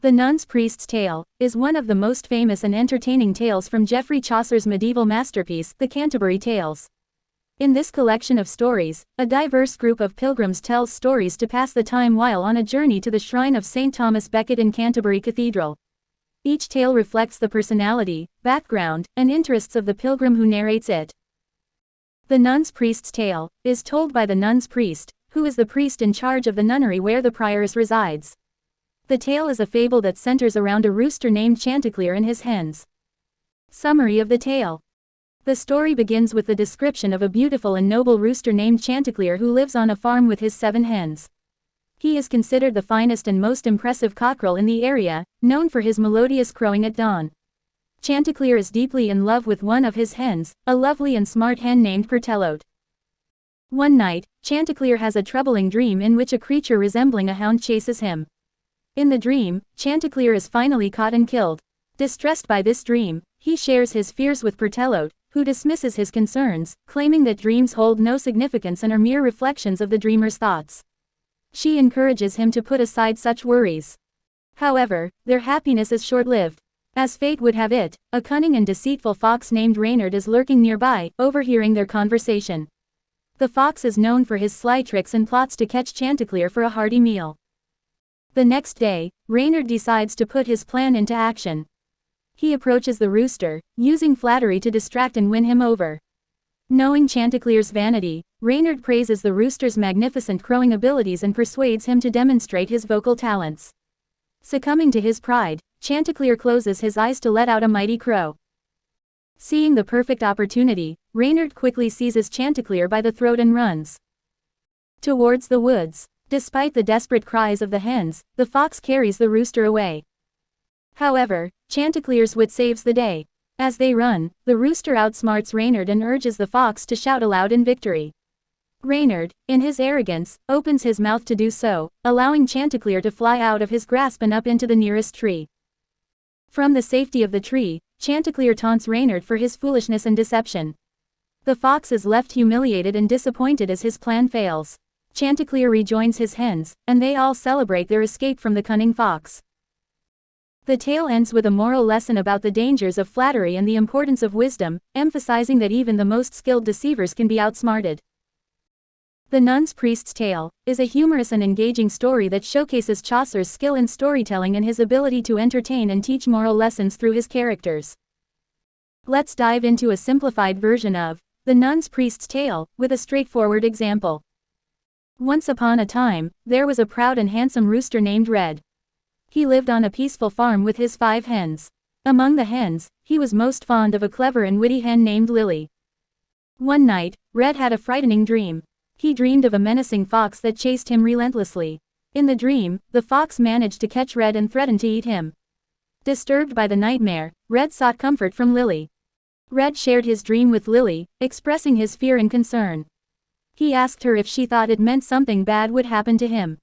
The Nun's Priest's Tale is one of the most famous and entertaining tales from Geoffrey Chaucer's medieval masterpiece, The Canterbury Tales. In this collection of stories, a diverse group of pilgrims tells stories to pass the time while on a journey to the shrine of St. Thomas Becket in Canterbury Cathedral. Each tale reflects the personality, background, and interests of the pilgrim who narrates it. The Nun's Priest's Tale is told by the nun's priest, who is the priest in charge of the nunnery where the prioress resides. The tale is a fable that centers around a rooster named Chanticleer and his hens. Summary of the tale. The story begins with the description of a beautiful and noble rooster named Chanticleer who lives on a farm with his 7 hens. He is considered the finest and most impressive cockerel in the area, known for his melodious crowing at dawn. Chanticleer is deeply in love with one of his hens, a lovely and smart hen named Pertelote. One night, Chanticleer has a troubling dream in which a creature resembling a hound chases him. In the dream, Chanticleer is finally caught and killed. Distressed by this dream, he shares his fears with Pertelote, who dismisses his concerns, claiming that dreams hold no significance and are mere reflections of the dreamer's thoughts. She encourages him to put aside such worries. However, their happiness is short-lived. As fate would have it, a cunning and deceitful fox named Reynard is lurking nearby, overhearing their conversation. The fox is known for his sly tricks and plots to catch Chanticleer for a hearty meal. The next day, Reynard decides to put his plan into action. He approaches the rooster, using flattery to distract and win him over. Knowing Chanticleer's vanity, Reynard praises the rooster's magnificent crowing abilities and persuades him to demonstrate his vocal talents. Succumbing to his pride, Chanticleer closes his eyes to let out a mighty crow. Seeing the perfect opportunity, Reynard quickly seizes Chanticleer by the throat and runs towards the woods. Despite the desperate cries of the hens, the fox carries the rooster away. However, Chanticleer's wit saves the day. As they run, the rooster outsmarts Reynard and urges the fox to shout aloud in victory. Reynard, in his arrogance, opens his mouth to do so, allowing Chanticleer to fly out of his grasp and up into the nearest tree. From the safety of the tree, Chanticleer taunts Reynard for his foolishness and deception. The fox is left humiliated and disappointed as his plan fails. Chanticleer rejoins his hens, and they all celebrate their escape from the cunning fox. The tale ends with a moral lesson about the dangers of flattery and the importance of wisdom, emphasizing that even the most skilled deceivers can be outsmarted. The Nun's Priest's Tale is a humorous and engaging story that showcases Chaucer's skill in storytelling and his ability to entertain and teach moral lessons through his characters. Let's dive into a simplified version of The Nun's Priest's Tale, with a straightforward example. Once upon a time, there was a proud and handsome rooster named Red. He lived on a peaceful farm with his 5 hens. Among the hens, he was most fond of a clever and witty hen named Lily. One night, Red had a frightening dream. He dreamed of a menacing fox that chased him relentlessly. In the dream, the fox managed to catch Red and threatened to eat him. Disturbed by the nightmare, Red sought comfort from Lily. Red shared his dream with Lily, expressing his fear and concern. He asked her if she thought it meant something bad would happen to him.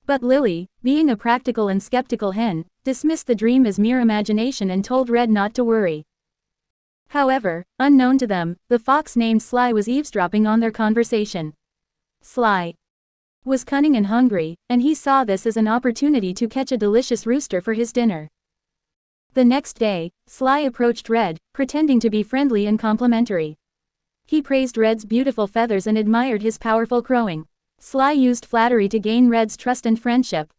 But Lily, being a practical and skeptical hen, dismissed the dream as mere imagination and told Red not to worry. However, unknown to them, the fox named Sly was eavesdropping on their conversation. Sly was cunning and hungry, and he saw this as an opportunity to catch a delicious rooster for his dinner. The next day, Sly approached Red, pretending to be friendly and complimentary. He praised Red's beautiful feathers and admired his powerful crowing. Sly used flattery to gain Red's trust and friendship.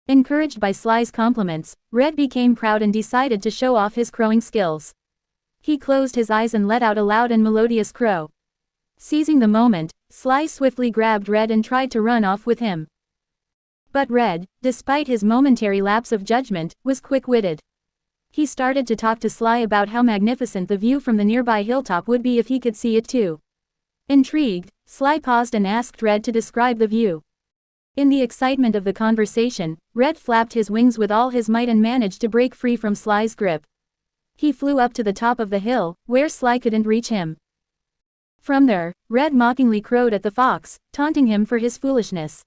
Encouraged by Sly's compliments, Red became proud and decided to show off his crowing skills. He closed his eyes and let out a loud and melodious crow. Seizing the moment, Sly swiftly grabbed Red and tried to run off with him. But Red, despite his momentary lapse of judgment, was quick-witted. He started to talk to Sly about how magnificent the view from the nearby hilltop would be if he could see it too. Intrigued, Sly paused and asked Red to describe the view. In the excitement of the conversation, Red flapped his wings with all his might and managed to break free from Sly's grip. He flew up to the top of the hill, where Sly couldn't reach him. From there, Red mockingly crowed at the fox, taunting him for his foolishness.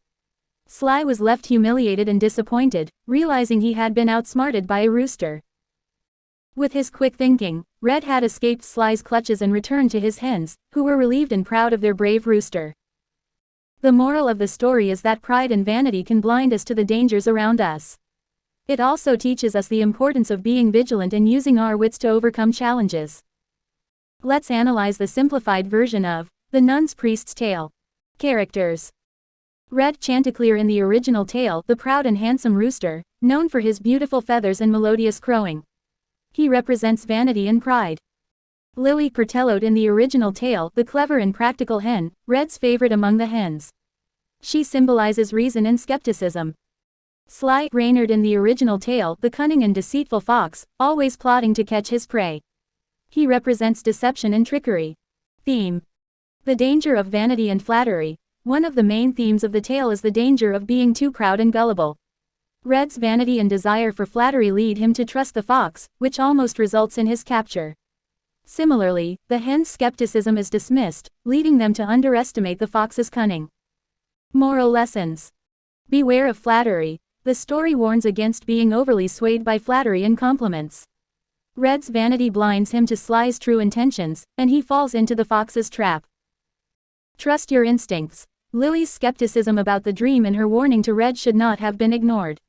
Sly was left humiliated and disappointed, realizing he had been outsmarted by a rooster. With his quick thinking, Red had escaped Sly's clutches and returned to his hens, who were relieved and proud of their brave rooster. The moral of the story is that pride and vanity can blind us to the dangers around us. It also teaches us the importance of being vigilant and using our wits to overcome challenges. Let's analyze the simplified version of The Nun's Priest's Tale. Characters. Red Chanticleer. In the original tale, the proud and handsome rooster, known for his beautiful feathers and melodious crowing. He represents vanity and pride. Lily Pertelote. In the original tale, the clever and practical hen, Red's favorite among the hens. She symbolizes reason and skepticism. Sly Reynard. In the original tale, the cunning and deceitful fox, always plotting to catch his prey. He represents deception and trickery. Theme. The danger of vanity and flattery. One of the main themes of the tale is the danger of being too proud and gullible. Red's vanity and desire for flattery lead him to trust the fox, which almost results in his capture. Similarly, the hen's skepticism is dismissed, leading them to underestimate the fox's cunning. Moral lessons. Beware of flattery. The story warns against being overly swayed by flattery and compliments. Red's vanity blinds him to Sly's true intentions, and he falls into the fox's trap. Trust your instincts. Lily's skepticism about the dream and her warning to Red should not have been ignored.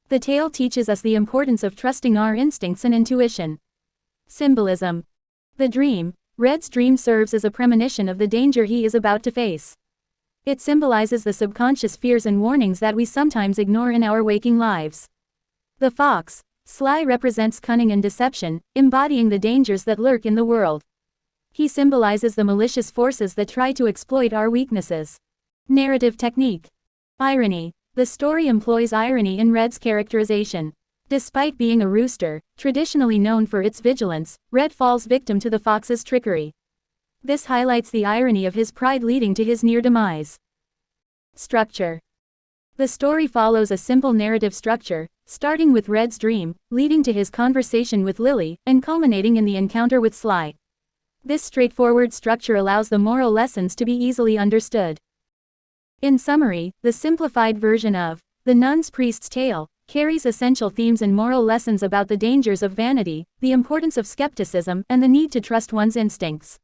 The tale teaches us the importance of trusting our instincts and intuition. Symbolism. The dream. Red's dream serves as a premonition of the danger he is about to face. It symbolizes the subconscious fears and warnings that we sometimes ignore in our waking lives. The fox. Sly represents cunning and deception, embodying the dangers that lurk in the world. He symbolizes the malicious forces that try to exploit our weaknesses. Narrative technique. Irony. The story employs irony in Red's characterization. Despite being a rooster, traditionally known for its vigilance, Red falls victim to the fox's trickery. This highlights the irony of his pride leading to his near demise. Structure. The story follows a simple narrative structure, starting with Red's dream, leading to his conversation with Lily, and culminating in the encounter with Sly. This straightforward structure allows the moral lessons to be easily understood. In summary, the simplified version of The Nun's Priest's Tale carries essential themes and moral lessons about the dangers of vanity, the importance of skepticism, and the need to trust one's instincts.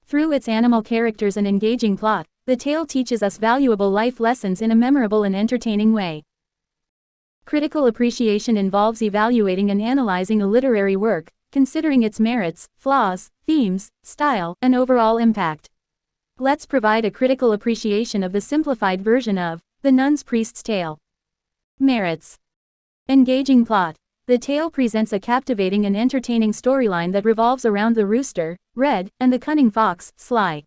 Through its animal characters and engaging plot, the tale teaches us valuable life lessons in a memorable and entertaining way. Critical appreciation involves evaluating and analyzing a literary work, considering its merits, flaws, themes, style, and overall impact. Let's provide a critical appreciation of the simplified version of The Nun's Priest's Tale. Merits. Engaging plot. The tale presents a captivating and entertaining storyline that revolves around the rooster, Red, and the cunning fox, Sly.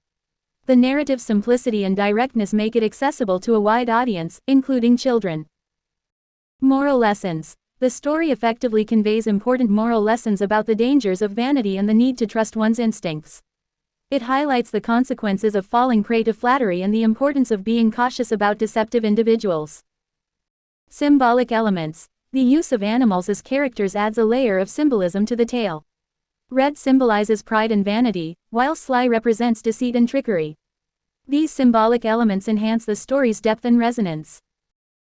The narrative simplicity and directness make it accessible to a wide audience, including children. Moral lessons. The story effectively conveys important moral lessons about the dangers of vanity and the need to trust one's instincts. It highlights the consequences of falling prey to flattery and the importance of being cautious about deceptive individuals. Symbolic elements. The use of animals as characters adds a layer of symbolism to the tale. Red symbolizes pride and vanity, while Sly represents deceit and trickery. These symbolic elements enhance the story's depth and resonance.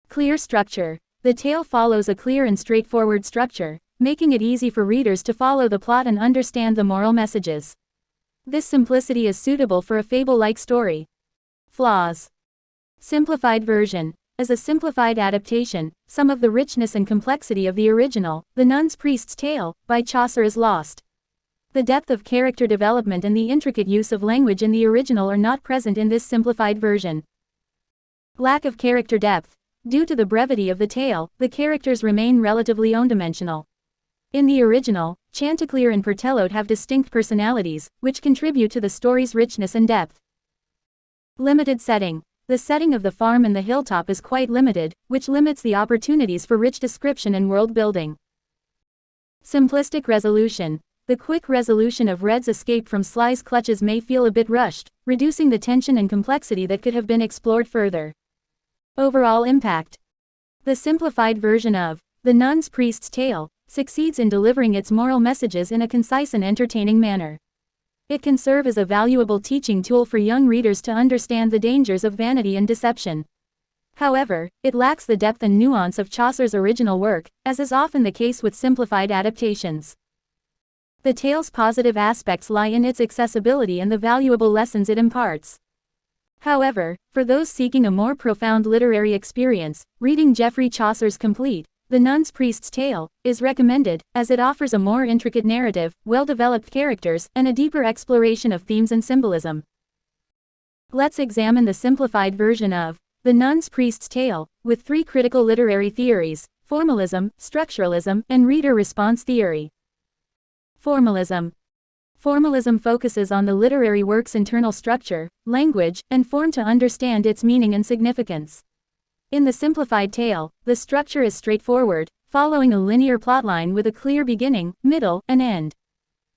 Clear structure. The tale follows a clear and straightforward structure, making it easy for readers to follow the plot and understand the moral messages. This simplicity is suitable for a fable-like story. Flaws. Simplified version. As a simplified adaptation, some of the richness and complexity of the original, The Nun's Priest's Tale, by Chaucer is lost. The depth of character development and the intricate use of language in the original are not present in this simplified version. Lack of character depth. Due to the brevity of the tale, the characters remain relatively one-dimensional. In the original, Chanticleer and Pertelote have distinct personalities, which contribute to the story's richness and depth. Limited setting. The setting of the farm and the hilltop is quite limited, which limits the opportunities for rich description and world building. Simplistic resolution. The quick resolution of Red's escape from Sly's clutches may feel a bit rushed, reducing the tension and complexity that could have been explored further. Overall impact. The simplified version of The Nun's Priest's Tale succeeds in delivering its moral messages in a concise and entertaining manner. It can serve as a valuable teaching tool for young readers to understand the dangers of vanity and deception. However, it lacks the depth and nuance of Chaucer's original work, as is often the case with simplified adaptations. The tale's positive aspects lie in its accessibility and the valuable lessons it imparts. However, for those seeking a more profound literary experience, reading Geoffrey Chaucer's complete, The Nun's Priest's Tale is recommended, as it offers a more intricate narrative, well-developed characters, and a deeper exploration of themes and symbolism. Let's examine the simplified version of The Nun's Priest's Tale, with 3 critical literary theories: formalism, structuralism, and reader response theory. Formalism. Formalism focuses on the literary work's internal structure, language, and form to understand its meaning and significance. In the simplified tale, the structure is straightforward, following a linear plotline with a clear beginning, middle, and end.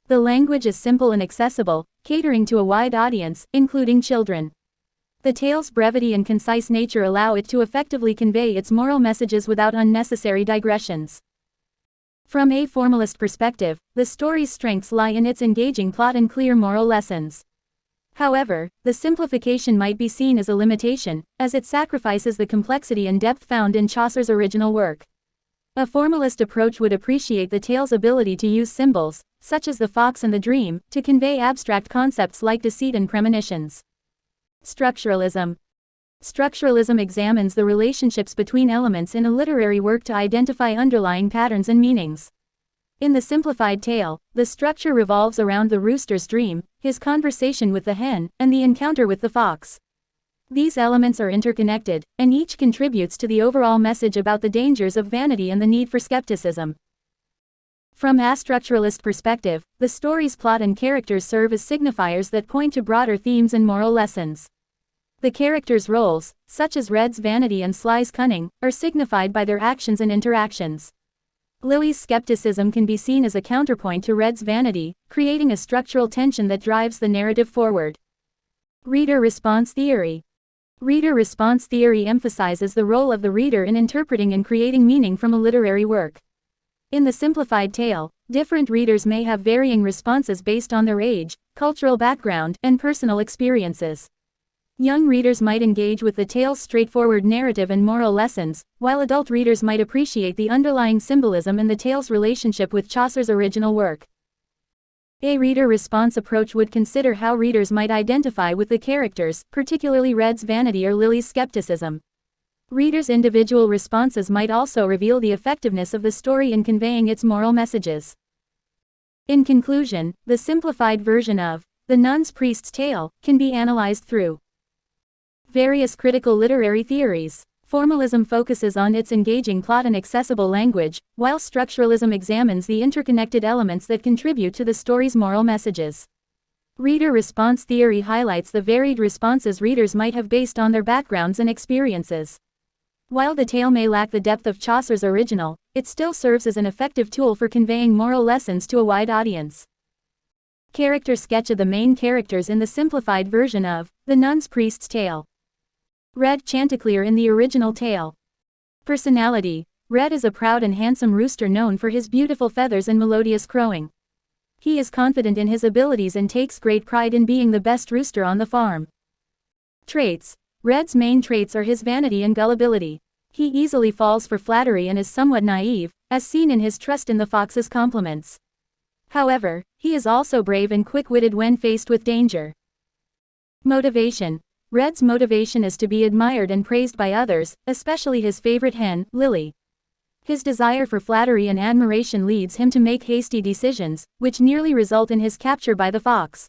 The language is simple and accessible, catering to a wide audience, including children. The tale's brevity and concise nature allow it to effectively convey its moral messages without unnecessary digressions. From a formalist perspective, the story's strengths lie in its engaging plot and clear moral lessons. However, the simplification might be seen as a limitation, as it sacrifices the complexity and depth found in Chaucer's original work. A formalist approach would appreciate the tale's ability to use symbols, such as the fox and the dream, to convey abstract concepts like deceit and premonitions. Structuralism. Structuralism examines the relationships between elements in a literary work to identify underlying patterns and meanings. In the simplified tale, the structure revolves around the rooster's dream, his conversation with the hen, and the encounter with the fox. These elements are interconnected, and each contributes to the overall message about the dangers of vanity and the need for skepticism. From a structuralist perspective, the story's plot and characters serve as signifiers that point to broader themes and moral lessons. The characters' roles, such as Red's vanity and Sly's cunning, are signified by their actions and interactions. Lily's skepticism can be seen as a counterpoint to Red's vanity, creating a structural tension that drives the narrative forward. Reader response theory. Reader response theory emphasizes the role of the reader in interpreting and creating meaning from a literary work. In the simplified tale, different readers may have varying responses based on their age, cultural background, and personal experiences. Young readers might engage with the tale's straightforward narrative and moral lessons, while adult readers might appreciate the underlying symbolism in the tale's relationship with Chaucer's original work. A reader response approach would consider how readers might identify with the characters, particularly Red's vanity or Lily's skepticism. Readers' individual responses might also reveal the effectiveness of the story in conveying its moral messages. In conclusion, the simplified version of The Nun's Priest's Tale can be analyzed through various critical literary theories. Formalism focuses on its engaging plot and accessible language, while structuralism examines the interconnected elements that contribute to the story's moral messages. Reader response theory highlights the varied responses readers might have based on their backgrounds and experiences. While the tale may lack the depth of Chaucer's original, it still serves as an effective tool for conveying moral lessons to a wide audience. Character sketch of the main characters in the simplified version of The Nun's Priest's Tale. Red Chanticleer in the original tale. Personality. Red is a proud and handsome rooster known for his beautiful feathers and melodious crowing. He is confident in his abilities and takes great pride in being the best rooster on the farm. Traits. Red's main traits are his vanity and gullibility. He easily falls for flattery and is somewhat naive, as seen in his trust in the fox's compliments. However, he is also brave and quick-witted when faced with danger. Motivation. Red's motivation is to be admired and praised by others, especially his favorite hen, Lily. His desire for flattery and admiration leads him to make hasty decisions, which nearly result in his capture by the fox.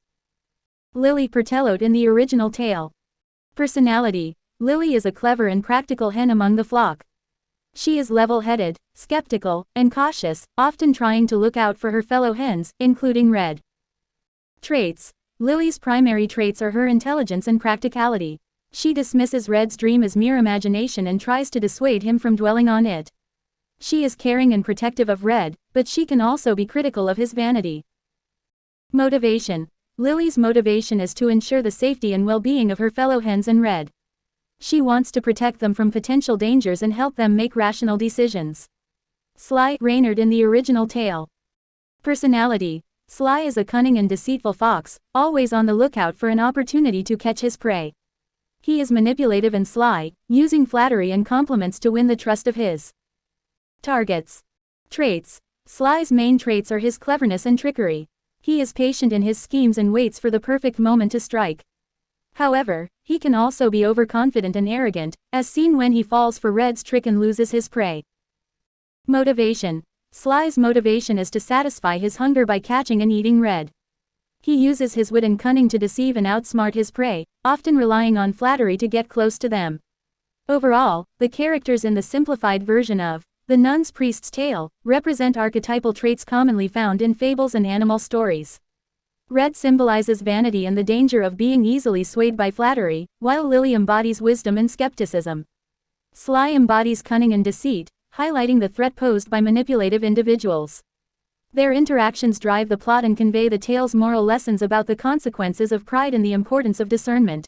Lily Pertelote in the original tale. Personality. Lily is a clever and practical hen among the flock. She is level-headed, skeptical, and cautious, often trying to look out for her fellow hens, including Red. Traits. Lily's primary traits are her intelligence and practicality. She dismisses Red's dream as mere imagination and tries to dissuade him from dwelling on it. She is caring and protective of Red, but she can also be critical of his vanity. Motivation. Lily's motivation is to ensure the safety and well-being of her fellow hens and Red. She wants to protect them from potential dangers and help them make rational decisions. Sly Reynard in the original tale. Personality. Sly is a cunning and deceitful fox, always on the lookout for an opportunity to catch his prey. He is manipulative and sly, using flattery and compliments to win the trust of his targets. Traits. Sly's main traits are his cleverness and trickery. He is patient in his schemes and waits for the perfect moment to strike. However, he can also be overconfident and arrogant, as seen when he falls for Red's trick and loses his prey. Motivation. Sly's motivation is to satisfy his hunger by catching and eating Red. He uses his wit and cunning to deceive and outsmart his prey, often relying on flattery to get close to them. Overall, the characters in the simplified version of The Nun's Priest's Tale represent archetypal traits commonly found in fables and animal stories. Red symbolizes vanity and the danger of being easily swayed by flattery, while Lily embodies wisdom and skepticism. Sly embodies cunning and deceit, highlighting the threat posed by manipulative individuals. Their interactions drive the plot and convey the tale's moral lessons about the consequences of pride and the importance of discernment.